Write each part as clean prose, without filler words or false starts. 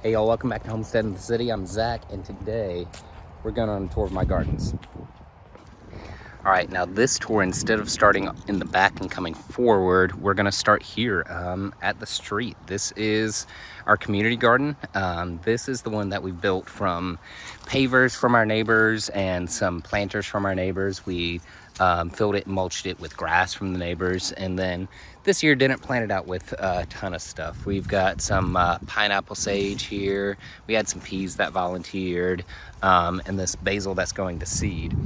Hey y'all, welcome back to Homestead in the City. I'm Zach, and today we're going on a tour of my gardens. All right, now this tour, instead of starting in the back and coming forward, we're gonna start here at the street. This is our community garden. This is the one that we built from pavers from our neighbors and some planters from our neighbors. We filled it and mulched it with grass from the neighbors, and then this year didn't plant it out with a ton of stuff. We've got some pineapple sage here. We had some peas that volunteered, and this basil that's going to seed.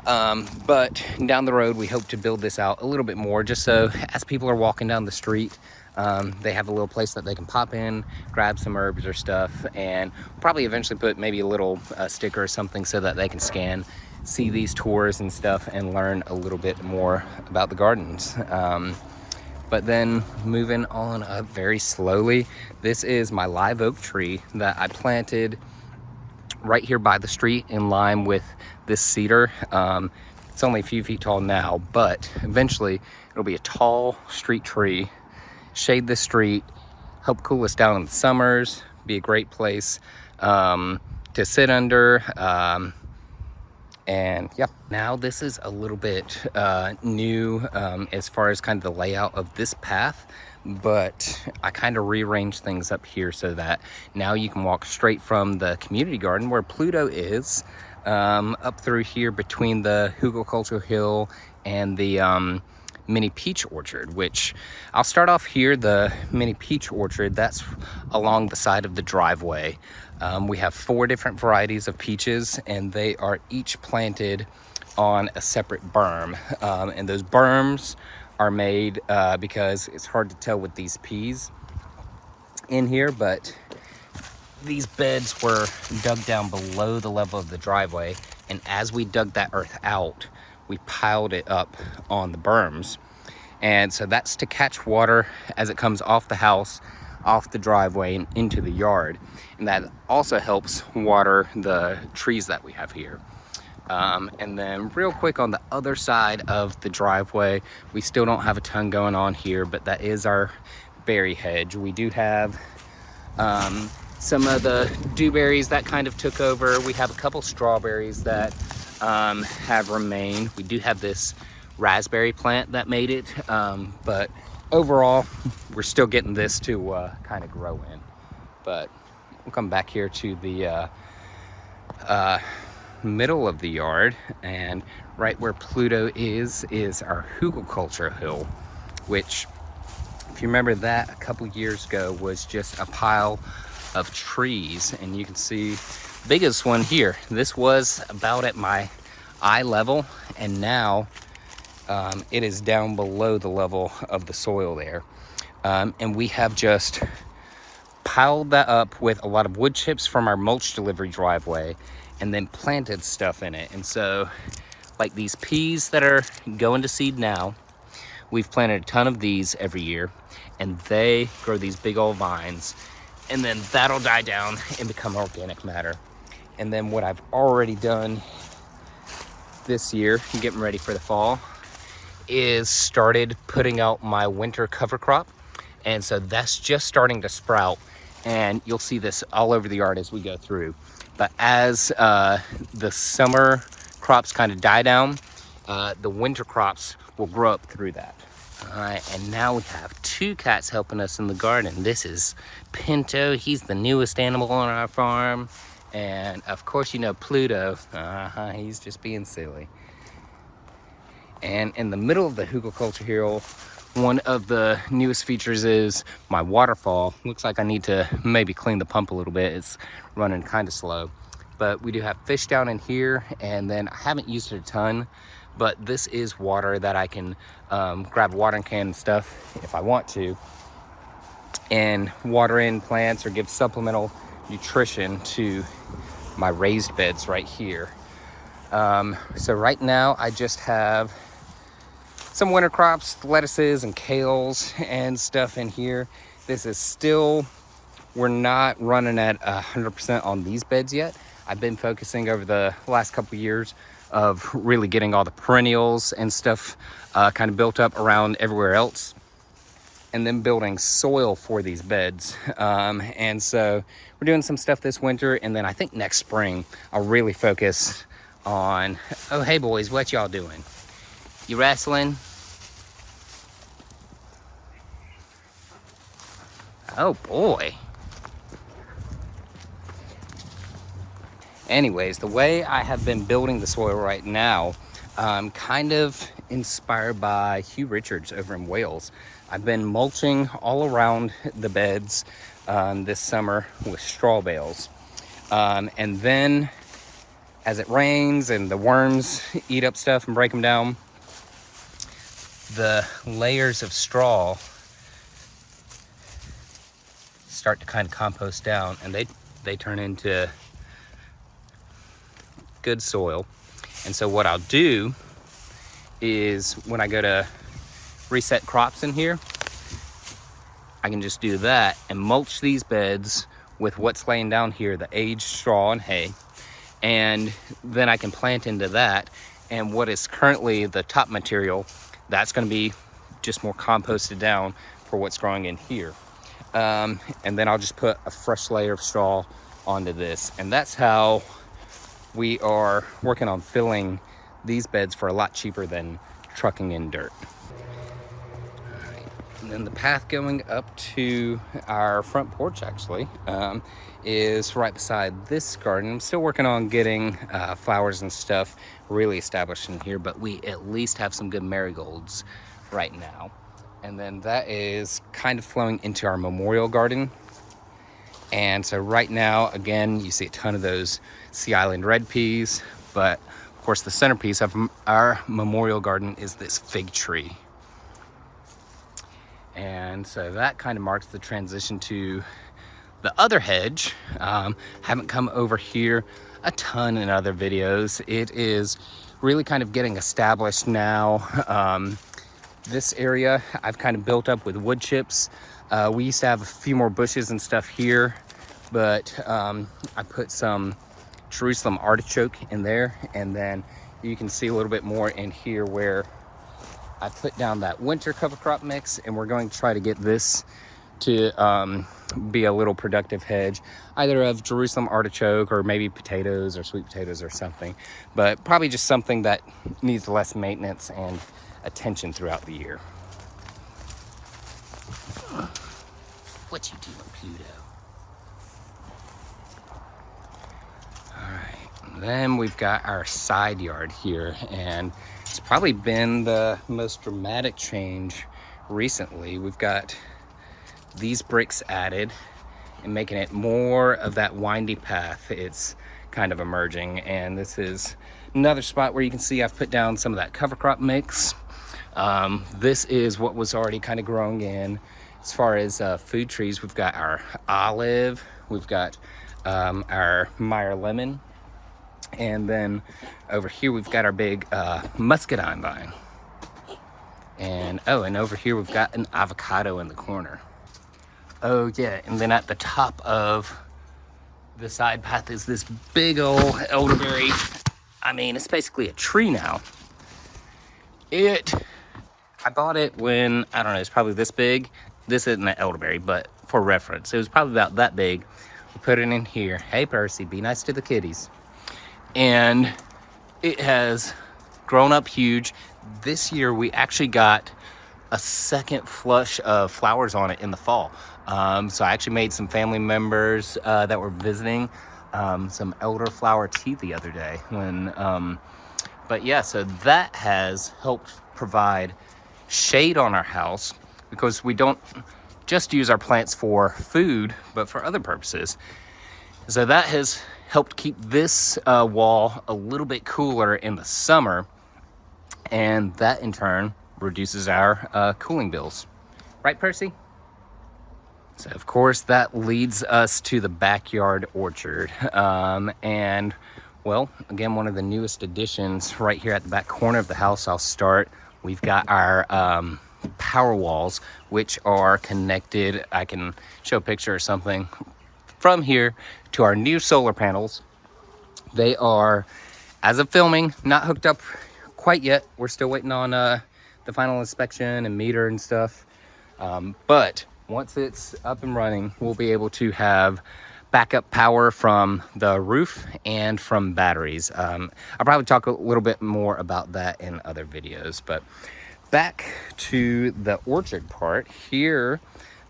But down the road, we hope to build this out a little bit more, just so as people are walking down the street, they have a little place that they can pop in, grab some herbs or stuff, and probably eventually put maybe a little sticker or something so that they can scan, see these tours and stuff, and learn a little bit more about the gardens. But then moving on up very slowly, this is my live oak tree that I planted right here by the street in line with this cedar. It's only a few feet tall now, but eventually it'll be a tall street tree, shade the street, help cool us down in the summers, be a great place to sit under. And yeah, now this is a little bit new as far as kind of the layout of this path, but I kind of rearranged things up here so that now you can walk straight from the community garden where Pluto is up through here between the hügelkultur hill and the mini peach orchard, which I'll start off here. The mini peach orchard, that's along the side of the driveway. We have 4 different varieties of peaches, and they are each planted on a separate berm. And those berms are made because it's hard to tell with these peas in here, but these beds were dug down below the level of the driveway. And as we dug that earth out, we piled it up on the berms. And so that's to catch water as it comes off the house, off the driveway, and into the yard. And that also helps water the trees that we have here. And then real quick on the other side of the driveway, we still don't have a ton going on here, but that is our berry hedge. We do have some of the dewberries that kind of took over. We have a couple strawberries that have remained. We do have this raspberry plant that made it, but overall we're still getting this to kind of grow in. But we'll come back here to the middle of the yard, and right where Pluto is our hügelkultur hill, which, if you remember, that a couple years ago was just a pile of trees. And you can see the biggest one here, this was about at my eye level, and now it is down below the level of the soil there. And we have just piled that up with a lot of wood chips from our mulch delivery driveway, and then planted stuff in it. And so, like these peas that are going to seed now, we've planted a ton of these every year, and they grow these big old vines, and then that'll die down and become organic matter. And then what I've already done this year, getting ready for the fall, is started putting out my winter cover crop. And so that's just starting to sprout, and you'll see this all over the yard as we go through. But as the summer crops kind of die down, the winter crops will grow up through that. All right, and now we have 2 cats helping us in the garden. This is Pinto. He's the newest animal on our farm. And of course, you know Pluto. He's just being silly. And in the middle of the hügelkultur hill, one of the newest features is my waterfall. Looks like I need to maybe clean the pump a little bit. It's running kind of slow. But we do have fish down in here, and then I haven't used it a ton, but this is water that I can grab a watering can and stuff if I want to, and water in plants or give supplemental nutrition to my raised beds right here. So right now I just have some winter crops, lettuces and kales and stuff in here. This is still, we're not running at 100% on these beds yet. I've been focusing over the last couple years of really getting all the perennials and stuff kind of built up around everywhere else. and then building soil for these beds. And so we're doing some stuff this winter, and then I think next spring I'll really focus on, oh, hey boys, what y'all doing? You wrestling? Oh boy. Anyways, the way I have been building the soil right now, kind of inspired by Hugh Richards over in Wales. I've been mulching all around the beds this summer with straw bales. And then as it rains and the worms eat up stuff and break them down, the layers of straw start to kind of compost down, and they turn into good soil. And so what I'll do is when I go to reset crops in here, I can just do that and mulch these beds with what's laying down here, the aged straw and hay, and then I can plant into that. And what is currently the top material, that's going to be just more composted down for what's growing in here. And then I'll just put a fresh layer of straw onto this, and that's how we are working on filling these beds for a lot cheaper than trucking in dirt. All right. And then the path going up to our front porch actually is right beside this garden. I'm still working on getting flowers and stuff really established in here, but we at least have some good marigolds right now. And then that is kind of flowing into our memorial garden. And so right now, again, you see a ton of those Sea Island red peas, but of course the centerpiece of our memorial garden is this fig tree. And so that kind of marks the transition to the other hedge. Haven't come over here a ton in other videos. It is really kind of getting established now. This area I've kind of built up with wood chips. We used to have a few more bushes and stuff here, but I put some Jerusalem artichoke in there, and then you can see a little bit more in here where I put down that winter cover crop mix, and we're going to try to get this to be a little productive hedge, either of Jerusalem artichoke or maybe potatoes or sweet potatoes or something, but probably just something that needs less maintenance and attention throughout the year. What you doing, Pluto? All right, and then we've got our side yard here, and it's probably been the most dramatic change recently. We've got these bricks added and making it more of that windy path. It's kind of emerging, and this is another spot where you can see I've put down some of that cover crop mix. This is what was already kind of growing in. As far as food trees, we've got our olive, we've got our Meyer lemon, and then over here we've got our big muscadine vine. And and over here we've got an avocado in the corner. Oh yeah, and then at the top of the side path is this big old elderberry. I mean, it's basically a tree now. I bought it when, I don't know, it's probably this big. This isn't an elderberry, but for reference, it was probably about that big. We put it in here. Hey, Percy, be nice to the kitties. And it has grown up huge. This year, we actually got a second flush of flowers on it in the fall. So I actually made some family members that were visiting some elderflower tea the other day. But yeah, so that has helped provide shade on our house, because we don't just use our plants for food, but for other purposes. So that has helped keep this wall a little bit cooler in the summer, and that in turn reduces our cooling bills. Right, Percy? So of course that leads us to the backyard orchard. And well, again, one of the newest additions right here at the back corner of the house, I'll start. We've got our power walls, which are connected. I can show a picture or something from here to our new solar panels. They are, as of filming, not hooked up quite yet. We're still waiting on the final inspection and meter and stuff. But once it's up and running, we'll be able to have backup power from the roof and from batteries. I'll probably talk a little bit more about that in other videos, but back to the orchard part here.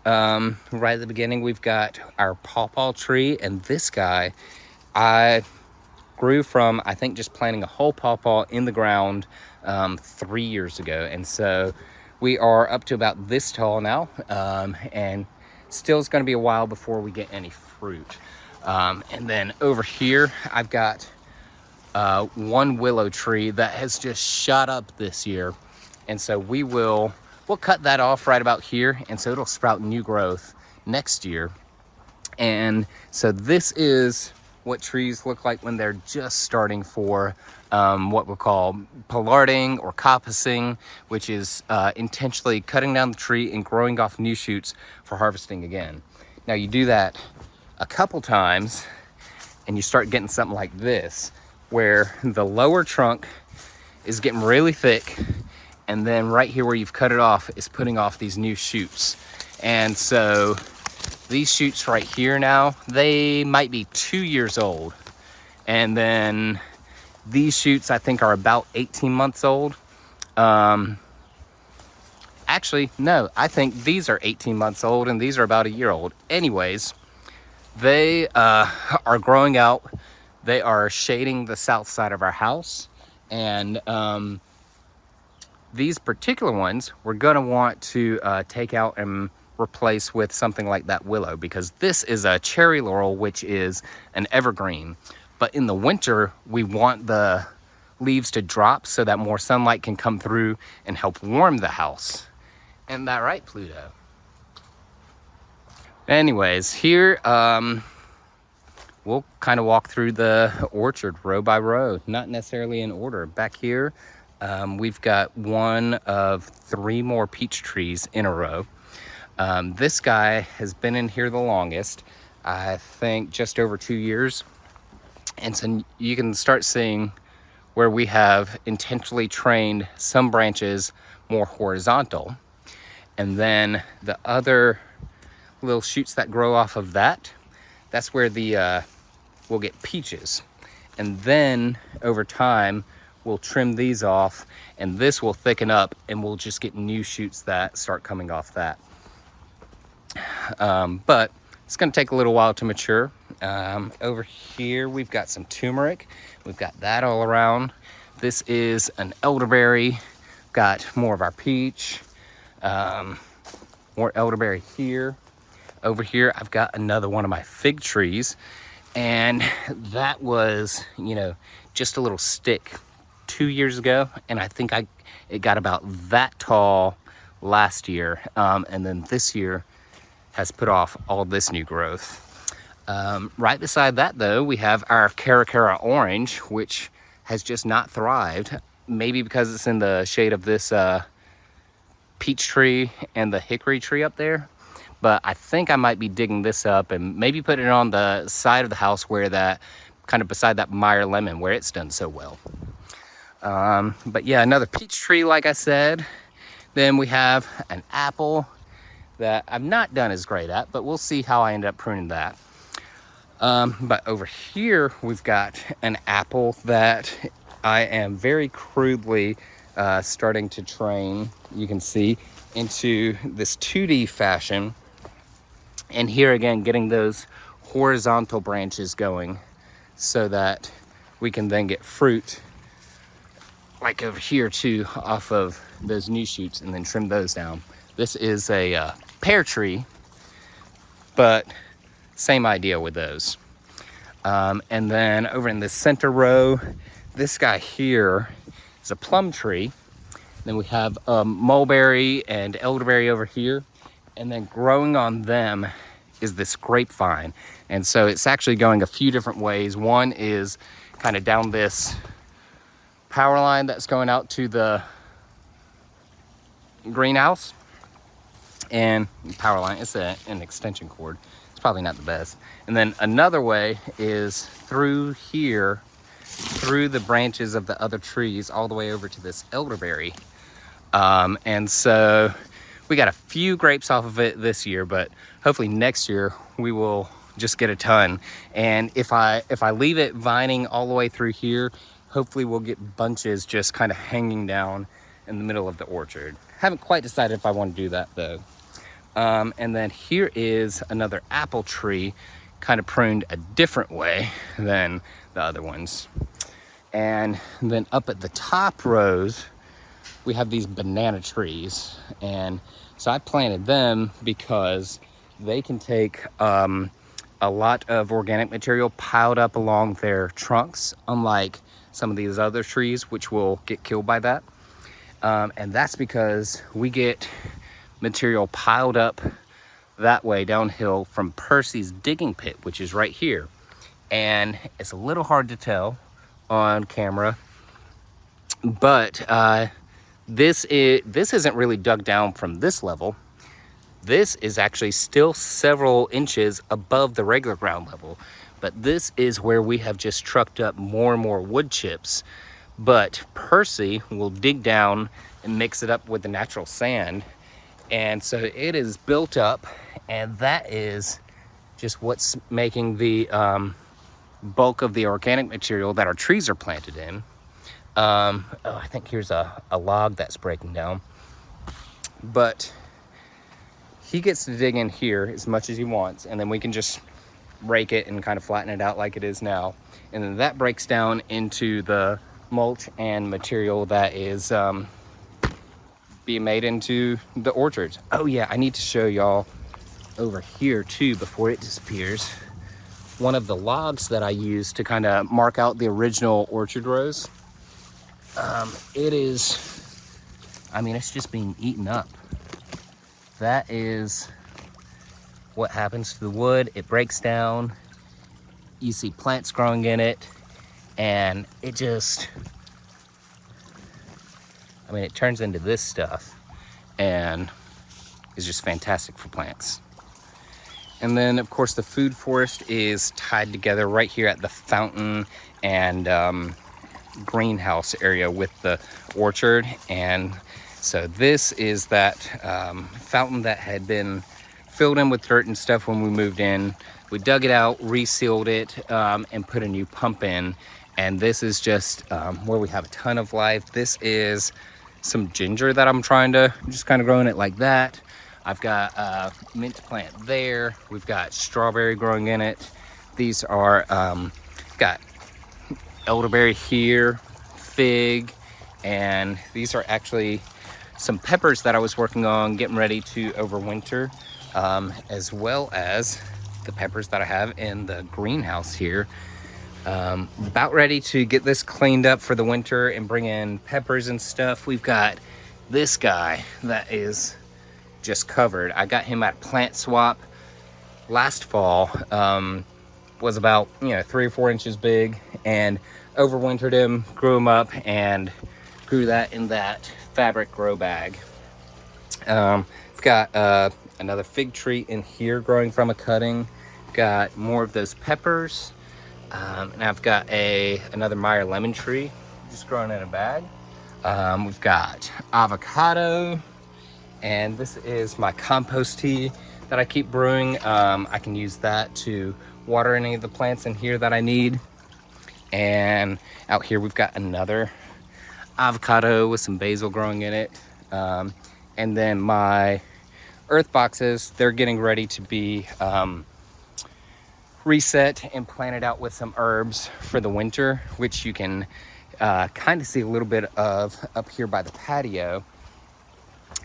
Right at the beginning, we've got our pawpaw tree, and this guy I grew from, I think, just planting a whole pawpaw in the ground 3 years ago. And so we are up to about this tall now, and still it's going to be a while before we get any fruit. And then over here, I've got one willow tree that has just shot up this year. And so we'll cut that off right about here. And so it'll sprout new growth next year. And so this is what trees look like when they're just starting for what we'll call pollarding or coppicing, which is intentionally cutting down the tree and growing off new shoots for harvesting again. Now you do that a couple times and you start getting something like this, where the lower trunk is getting really thick, and then right here where you've cut it off is putting off these new shoots. And so these shoots right here now, they might be 2 years old. And then these shoots I think are about 18 months old. Actually, no, I think these are 18 months old and these are about a year old. Anyways, they are growing out. They are shading the south side of our house. And these particular ones we're gonna want to take out and replace with something like that willow, because this is a cherry laurel, which is an evergreen. But in the winter, we want the leaves to drop so that more sunlight can come through and help warm the house. Isn't that right, Pluto? Anyways, here we'll kind of walk through the orchard row by row, not necessarily in order. Back here, we've got one of 3 more peach trees in a row. This guy has been in here the longest, I think just over 2 years. And so you can start seeing where we have intentionally trained some branches more horizontal. And then the other little shoots that grow off of that, that's where we'll get peaches. And then over time, we'll trim these off, and this will thicken up, and we'll just get new shoots that start coming off that. But it's going to take a little while to mature. Over here, we've got some turmeric. We've got that all around. This is an elderberry. Got more of our peach. More elderberry here. Over here, I've got another one of my fig trees. And that was, just a little stick 2 years ago. And I think it got about that tall last year. And then this year has put off all this new growth. Right beside that, though, we have our Cara orange, which has just not thrived. Maybe because it's in the shade of this peach tree and the hickory tree up there. But I think I might be digging this up and maybe put it on the side of the house where that, kind of beside that Meyer lemon, where it's done so well. But yeah, another peach tree, like I said. Then we have an apple that I've not done as great at, but we'll see how I end up pruning that. But over here, we've got an apple that I am very crudely starting to train, you can see, into this 2D fashion. And here again, getting those horizontal branches going so that we can then get fruit, like over here too, off of those new shoots, and then trim those down. This is a pear tree, but same idea with those. And then over in the center row, this guy here is a plum tree. Then we have mulberry and elderberry over here. And then growing on them is this grapevine. And so it's actually going a few different ways. One is kind of down this power line that's going out to the greenhouse. And power line, it's an extension cord. It's probably not the best. And then another way is through here, through the branches of the other trees, all the way over to this elderberry. And so We got a few grapes off of it this year, but hopefully next year we will just get a ton. And if I leave it vining all the way through here, hopefully we'll get bunches just kind of hanging down in the middle of the orchard. Haven't quite decided if I want to do that though. And then here is another apple tree, kind of pruned a different way than the other ones. And then up at the top rows, we have these banana trees. And so I planted them because they can take a lot of organic material piled up along their trunks, unlike some of these other trees, which will get killed by that. And that's because we get material piled up that way downhill from Percy's digging pit, which is right here. And it's a little hard to tell on camera, but this isn't really dug down from this level. This is actually still several inches above the regular ground level, but this is where we have just trucked up more and more wood chips. But Percy will dig down and mix it up with the natural sand, and so it is built up, and that is just what's making the bulk of the organic material that our trees are planted in. Oh, I think here's a log that's breaking down. But he gets to dig in here as much as he wants, and then we can just rake it and kind of flatten it out like it is now. And then that breaks down into the mulch and material that is being made into the orchards. Oh yeah, I need to show y'all over here too before it disappears. One of the logs that I used to kind of mark out the original orchard rows. It's just being eaten up. That is what happens to the wood. It breaks down. You see plants growing in it, and it turns into this stuff, and is just fantastic for plants. And then, of course, the food forest is tied together right here at the fountain and greenhouse area with the orchard. And so this is that fountain that had been filled in with dirt and stuff when we moved in. We dug it out, resealed it, and put a new pump in. And this is just where we have a ton of life. This is some ginger that I'm trying to just kind of growing it like that. I've got a mint plant there. We've got strawberry growing in it. These are, got elderberry here, fig, and these are actually some peppers that I was working on getting ready to overwinter, as well as the peppers that I have in the greenhouse here. About ready to get this cleaned up for the winter and bring in peppers and stuff. We've got this guy that is just covered. I got him at Plant Swap last fall. Was about 3 or 4 inches big, and overwintered him, grew him up, and grew that in that fabric grow bag. We've got another fig tree in here growing from a cutting. Got more of those peppers, and I've got another Meyer lemon tree just growing in a bag. We've got avocado, and this is my compost tea that I keep brewing. I can use that to water any of the plants in here that I need. And out here we've got another avocado with some basil growing in it. And then my earth boxes, they're getting ready to be reset and planted out with some herbs for the winter, which you can kind of see a little bit of up here by the patio.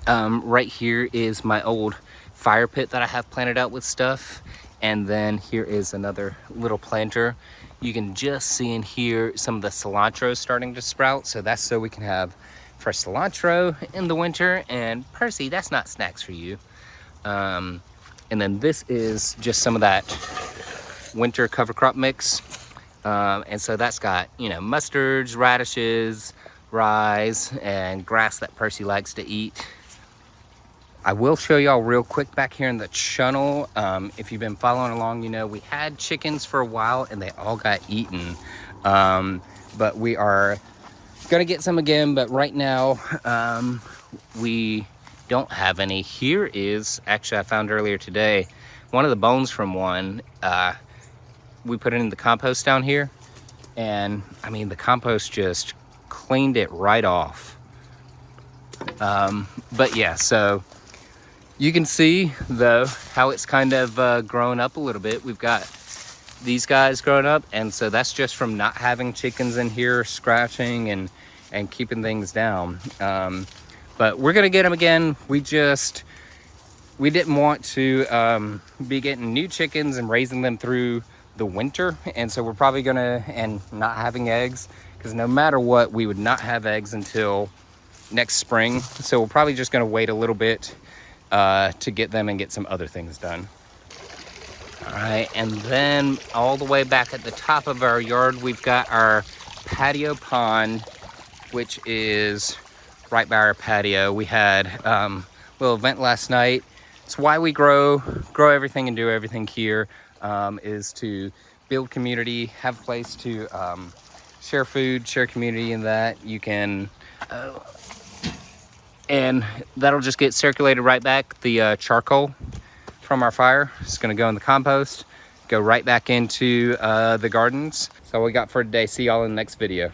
Right here is my old fire pit that I have planted out with stuff. And then here is another little planter. You can just see in here some of the cilantro starting to sprout. So that's so we can have fresh cilantro in the winter. And Percy, that's not snacks for you. And then this is just some of that winter cover crop mix. And so that's got, mustards, radishes, rye, and grass that Percy likes to eat. I will show y'all real quick back here in the channel. If you've been following along, we had chickens for a while and they all got eaten. But we are gonna get some again, but right now we don't have any. Here is, actually I found earlier today, one of the bones from one. We put it in the compost down here, and I mean, the compost just cleaned it right off. But yeah, so you can see though how it's kind of grown up a little bit. We've got these guys growing up, and so that's just from not having chickens in here scratching and keeping things down. But we're gonna get them again. We didn't want to be getting new chickens and raising them through the winter, and so we're probably gonna, and not having eggs, because no matter what, we would not have eggs until next spring. So we're probably just gonna wait a little bit to get them and get some other things done. All right, and then all the way back at the top of our yard, we've got our patio pond, which is right by our patio. We had a little event last night. It's why we grow everything and do everything here, is to build community, have a place to share food, share community, and that you can, and that'll just get circulated right back. The charcoal from our fire is gonna go in the compost, go right back into the gardens. That's all we got for today. See y'all in the next video.